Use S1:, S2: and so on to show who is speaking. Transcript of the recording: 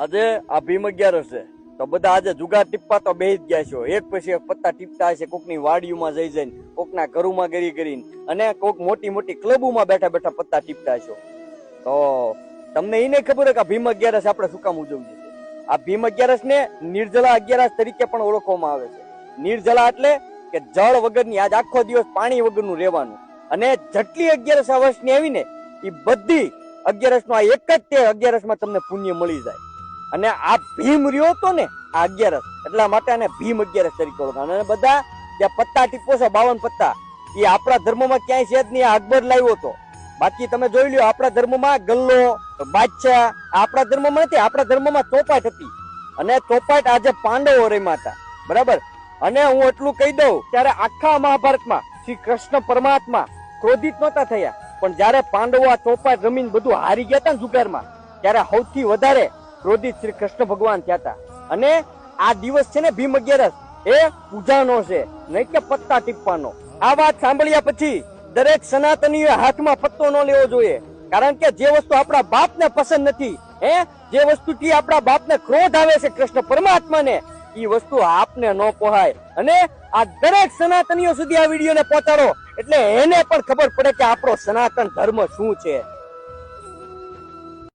S1: આજે આ ભીમ 11 છે તો બધા આજે જુગાર ટીપવા તો બેહી જ ગયા છો. એક પછી એક પત્તા ટીપતા હશે, કોકની વાડીઓમાં જઈ જઈને, કોકના ઘરોમાં કરીને અને કોક મોટી મોટી ક્લબોમાં બેઠા બેઠા પત્તા ટીપતા છો. તો તમને એ નહીં ખબર કે આ ભીમ 11 આપણે શું કામ ઉજવીએ છીએ? આ ભીમ 11 ને નિર્જલા 11 તરીકે પણ ઓળખવામાં આવે છે. નિર્જલા એટલે કે જળ વગરની, આજ આખો દિવસ પાણી વગરનું રહેવાનું. અને જેટલી 11 આ વર્ષની આવી ને એ બધી 11 નો આ એક જ તે 11 માં તમને પુણ્ય મળી જાય. અને આ ભીમ રહ્યો હતો ને આ 11 એટલા માટે આને ભીમ 11 તરીકે ઓળખાય. અને બધા જે પત્તા ટીપો છે 52 પત્તા, એ આપણા ધર્મમાં ક્યાંય છે જ નહીં. આ અકબર લાવ્યો હતો. બાકી તમે જોઈ લ્યો આપણા ધર્મમાં ગલ્લો, બાદશાહ આપણા ધર્મમાં નથી. આપણા ધર્મમાં ચોપાટ હતી. અને ચોપાટ આજે પાંડવો રમ્યા હતા, બરાબર. અને હું એટલું કહી દઉં, ત્યારે આખા મહાભારતમાં શ્રી કૃષ્ણ પરમાત્મા ક્રોધિત નહોતા થયા, પણ જયારે પાંડવો આ ચોપાટ રમીને બધું હારી ગયા હતા ને જુગારમાં, ત્યારે સૌથી વધારે ક્રોધિત શ્રી કૃષ્ણ ભગવાન થયા હતા. અને આ દિવસ છે ને ભીમ 11 એ પૂજાનો છે, નહીં કે પત્તા ટીપવાનો. આ વાત સાંભળ્યા પછી દરેક સનાતનીએ હાથમાં પત્તો ન લેવો જોઈએ. કારણ કે જે વસ્તુ આપણા બાપને પસંદ નથી, જે વસ્તુથી આપણા બાપને ક્રોધ આવે છે કૃષ્ણ પરમાત્માને, એ વસ્તુ આપને ન પોહાય. અને આ દરેક સનાતનીઓ સુધી આ વિડીયોને પહોંચાડો, એટલે એને પણ ખબર પડે કે આપણો સનાતન ધર્મ શું છે.